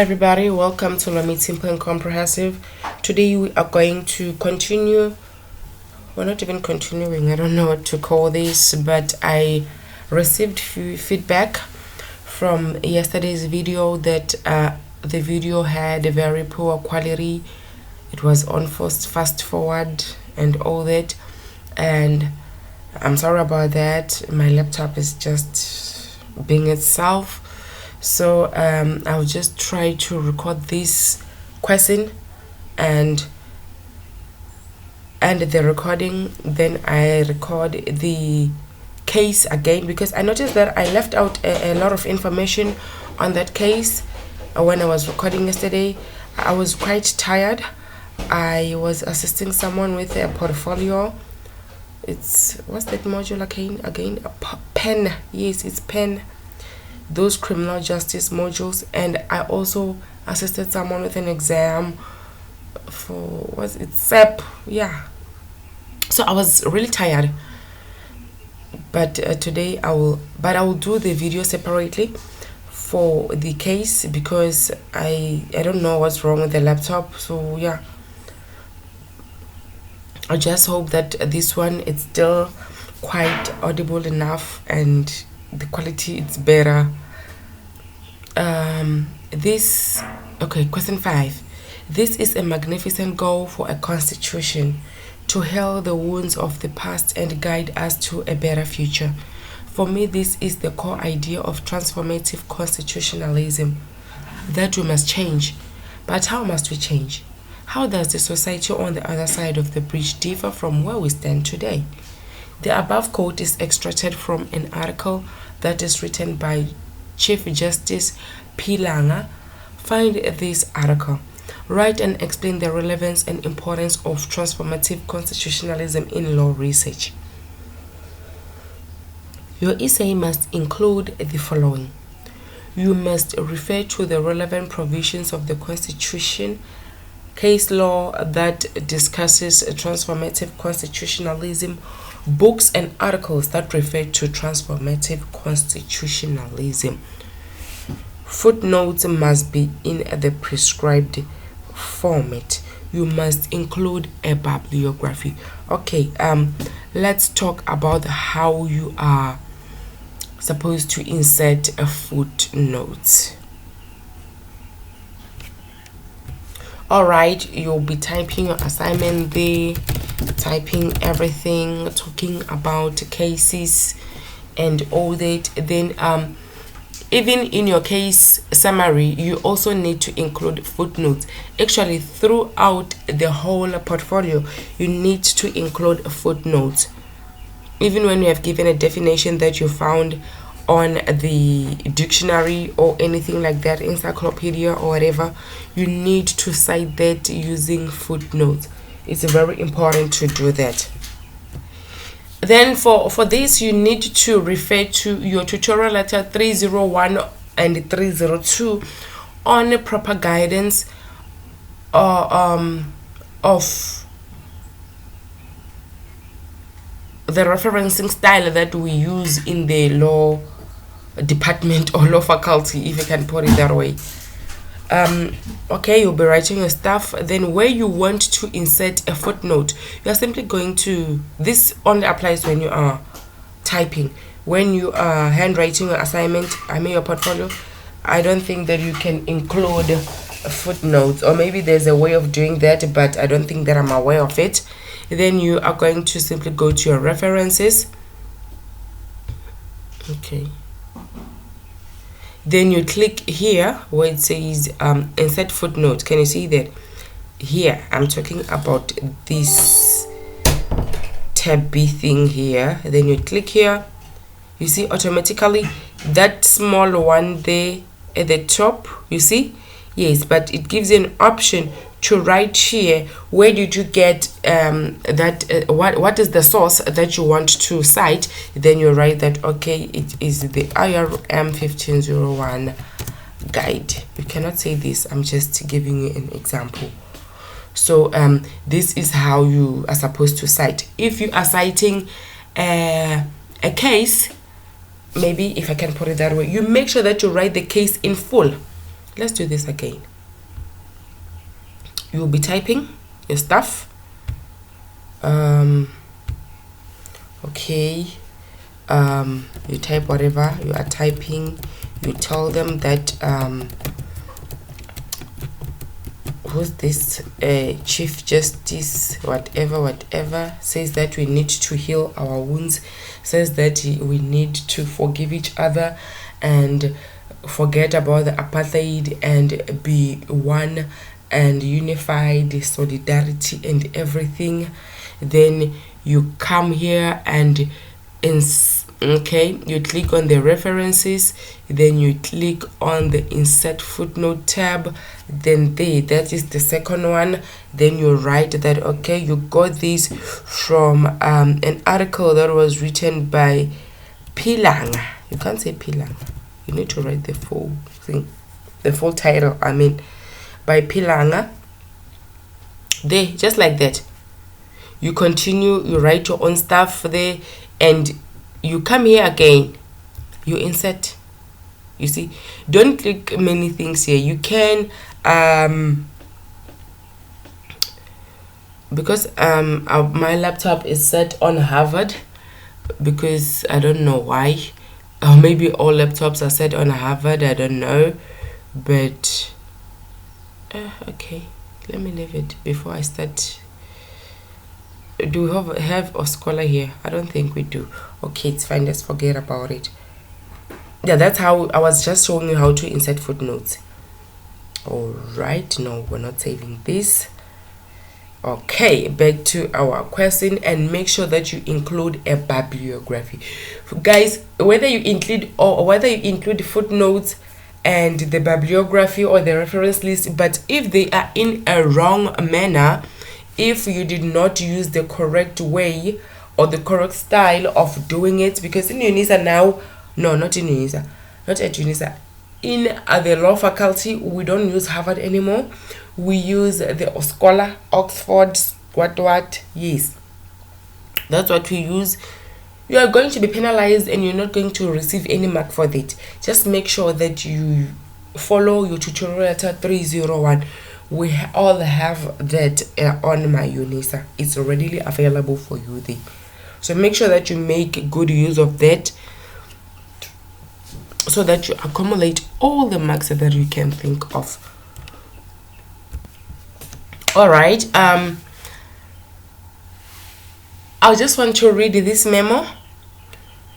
Everybody, welcome to Learn It Simple and Comprehensive. Today we are going to continue. We're not even continuing. I don't know what to call this, but I received feedback from yesterday's video that the video had a very poor quality. It was on fast forward and all that, and I'm sorry about that. My laptop is just being itself. So I'll just try to record this question and the recording. Then I record the case again, because I noticed that I left out a lot of information on that case when I was recording yesterday. I was quite tired. I was assisting someone with a portfolio. What's that module again? Pen. Yes, it's pen. Those criminal justice modules, and I also assisted someone with an exam for SEP. Yeah, so I was really tired, but today I will do the video separately for the case, because I don't know what's wrong with the laptop. So yeah, I just hope that this one is still quite audible enough and the quality is better. Question 5. This is a magnificent goal for a constitution: to heal the wounds of the past and guide us to a better future. For me, this is the core idea of transformative constitutionalism, that we must change. But how must we change? How does the society on the other side of the bridge differ from where we stand today? The above quote is extracted from an article that is written by Chief Justice P. Langa. Find this article. Write and explain the relevance and importance of transformative constitutionalism in law research. Your essay must include the following. You must refer to the relevant provisions of the Constitution, case law that discusses transformative constitutionalism, books and articles that refer to transformative constitutionalism. Footnotes must be in the prescribed format. You must include a bibliography. Okay, let's talk about how you are supposed to insert a footnote. Alright, you'll be typing your assignment there, typing everything, talking about cases and all that. Then even in your case summary, you also need to include footnotes. Actually, throughout the whole portfolio, you need to include footnotes. Even when you have given a definition that you found on the dictionary or anything like that, encyclopedia or whatever, you need to cite that using footnotes. It's very important to do that. Then for this, you need to refer to your tutorial letter 301 and 302 on proper guidance of the referencing style that we use in the law department or law faculty, if you can put it that way. Okay, you'll be writing your stuff. Then where you want to insert a footnote, you are simply going to, this only applies when you are typing. When you are handwriting your assignment, your portfolio, I don't think that you can include footnotes, or maybe there's a way of doing that, but I don't think that I'm aware of it. Then you are going to simply go to your references. Okay, then you click here where it says insert footnote. Can you see that? Here I'm talking about this tab B thing here. Then you click here. You see automatically that small one there at the top, you see? Yes, but it gives you an option to write here, where did you get what is the source that you want to cite. Then you write that, okay, it is the IRM 1501 guide. You cannot say this, I'm just giving you an example. So this is how you are supposed to cite. If you are citing a case, maybe if I can put it that way, you make sure that you write the case in full. Let's do this again. You'll be typing your stuff. Okay. You type whatever you are typing. You tell them that who's this Chief Justice whatever says that we need to heal our wounds, says that we need to forgive each other and forget about the apartheid and be one and unified, solidarity and everything. Then you come here and you click on the references, then you click on the insert footnote tab, then that is the second one. Then you write that okay, you got this from an article that was written by Pilanga. You can't say Pilanga, you need to write the full thing, the full title, I mean, by Pilanga. There, just like that. You continue, you write your own stuff there, and you come here again, you insert. You see, don't click many things here. You can because my laptop is set on Harvard, because I don't know why, or maybe all laptops are set on Harvard, I don't know, but okay, let me leave it before I start. Do we have a scholar here? I don't think we do. Okay, it's fine, let's forget about it. Yeah, that's how I was just showing you how to insert footnotes. All right, no, we're not saving this. Okay, back to our question, and make sure that you include a bibliography, guys. Whether you include footnotes and the bibliography or the reference list, but if they are in a wrong manner, if you did not use the correct way or the correct style of doing it, because in UNISA now, no, not in UNISA, not at UNISA, in the law faculty, we don't use Harvard anymore. We use the scholar, Oxford, what, yes. That's what we use. You are going to be penalized and you're not going to receive any mark for that. Just make sure that you follow your tutorial 301. We all have that on my UNISA. It's readily available for you there. So make sure that you make good use of that, so that you accumulate all the marks that you can think of. All right. I just want to read this memo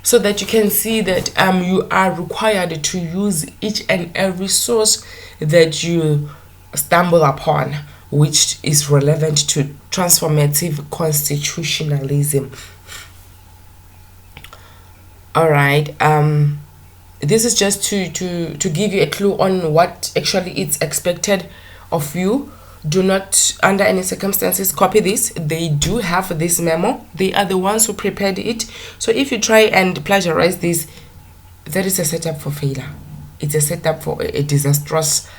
so that you can see that you are required to use each and every source that you stumble upon, which is relevant to transformative constitutionalism. All right. This is just to give you a clue on what actually is expected of you. Do not, under any circumstances, copy this. They do have this memo. They are the ones who prepared it. So if you try and plagiarize this, that is a setup for failure. It's a setup for a disastrous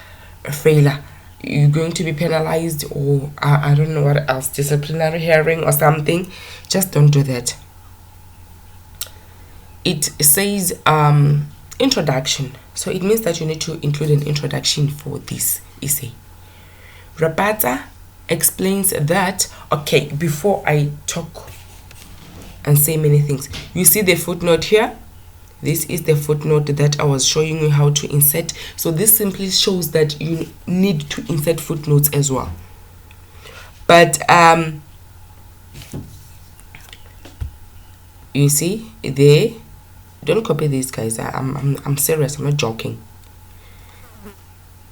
failure. You're going to be penalized, or I don't know what else, disciplinary hearing or something. Just don't do that. It says introduction. So it means that you need to include an introduction for this essay. Rabata explains that, okay, before I talk and say many things, you see the footnote here. This is the footnote that I was showing you how to insert. So this simply shows that you need to insert footnotes as well. But you see, they don't copy these, guys. I'm serious, I'm not joking.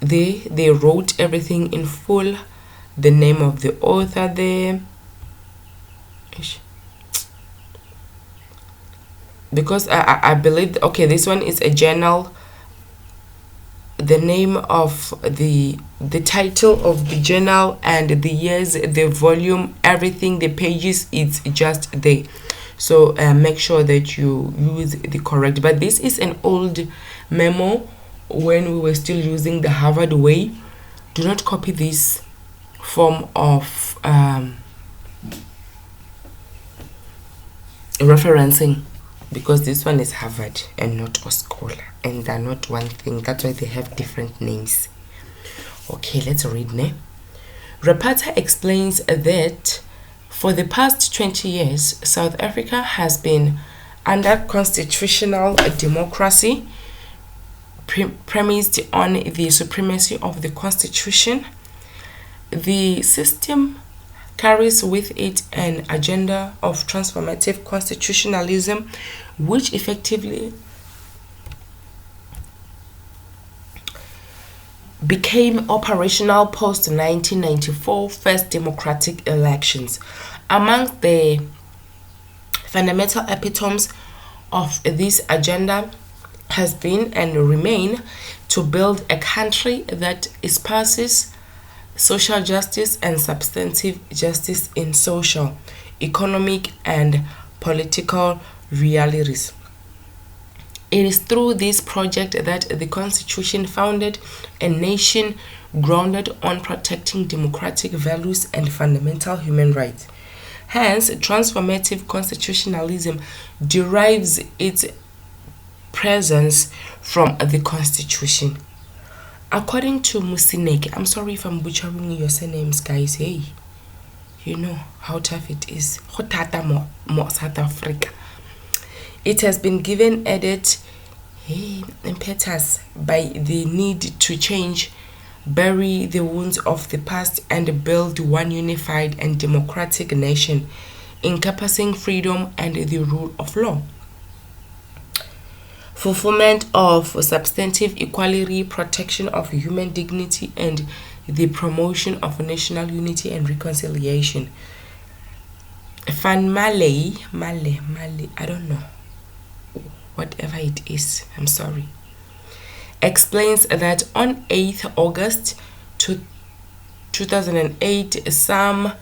They wrote everything in full, the name of the author there, because I believe, okay, this one is a journal, the name of the title of the journal and the years, the volume, everything, the pages, it's just there. So make sure that you use the correct, but this is an old memo when we were still using the Harvard way. Do not copy this form of referencing, because this one is Harvard and not a scholar, and they're not one thing. That's why they have different names. Okay, let's read now. Reporter explains that for the past 20 years, South Africa has been under constitutional democracy premised on the supremacy of the Constitution. The system carries with it an agenda of transformative constitutionalism, which effectively became operational post 1994 first democratic elections. Among the fundamental epitomes of this agenda has been and remain to build a country that espouses social justice and substantive justice in social, economic, and political realities. It is through this project that the Constitution founded a nation grounded on protecting democratic values and fundamental human rights. Hence, transformative constitutionalism derives its presence from the Constitution. According to Musineke, I'm sorry if I'm butchering your surnames, guys. Hey, you know how tough it is. Mo South Africa. It has been given added impetus by the need to change, bury the wounds of the past, and build one unified and democratic nation, encompassing freedom and the rule of law. Fulfillment of substantive equality, protection of human dignity, and the promotion of national unity and reconciliation. Van Male, I don't know, whatever it is, I'm sorry, explains that on 8th August 2008, some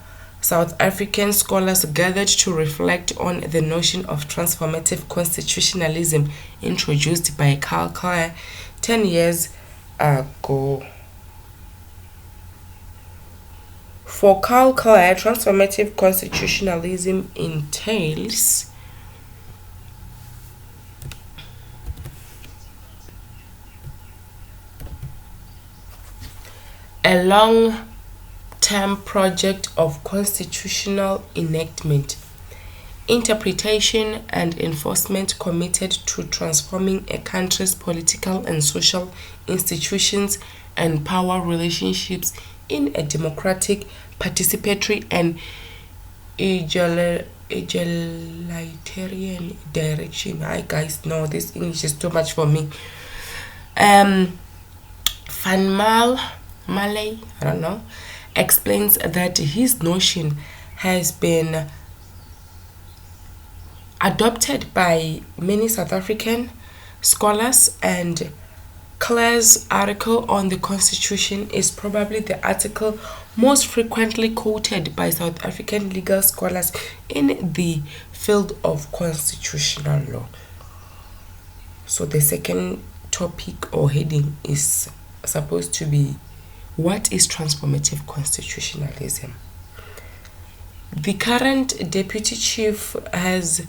South African scholars gathered to reflect on the notion of transformative constitutionalism introduced by Karl Clare 10 years ago. For Karl Clare, transformative constitutionalism entails a long-term project of constitutional enactment, interpretation, and enforcement committed to transforming a country's political and social institutions and power relationships in a democratic, participatory, and egalitarian direction. Hi guys, no, this English is too much for me. Van Male, I don't know, explains that his notion has been adopted by many South African scholars, and Clare's article on the Constitution is probably the article most frequently quoted by South African legal scholars in the field of constitutional law. So the second topic or heading is supposed to be, what is transformative constitutionalism? The current deputy chief has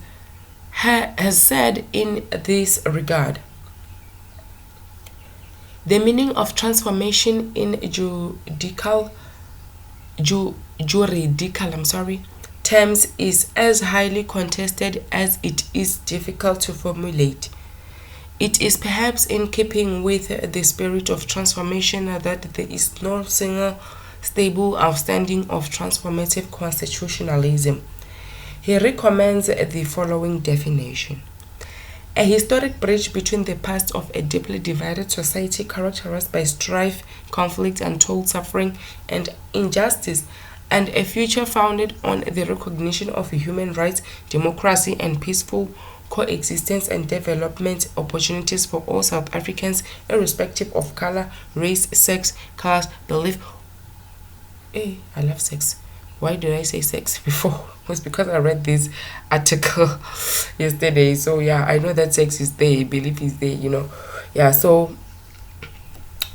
said in this regard, the meaning of transformation in juridical terms is as highly contested as it is difficult to formulate. It is perhaps in keeping with the spirit of transformation that there is no single stable outstanding of transformative constitutionalism. He recommends the following definition: a historic bridge between the past of a deeply divided society characterized by strife, conflict, untold suffering, and injustice, and a future founded on the recognition of human rights, democracy, and peaceful coexistence and development opportunities for all South Africans, irrespective of color, race, sex, class, belief. I love sex. Why did I say sex before? It was because I read this article yesterday. So yeah, I know that sex is there, belief is there, you know. Yeah, so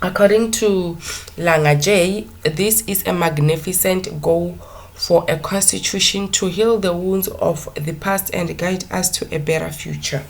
according to Langa J, this is a magnificent goal for a constitution to heal the wounds of the past and guide us to a better future.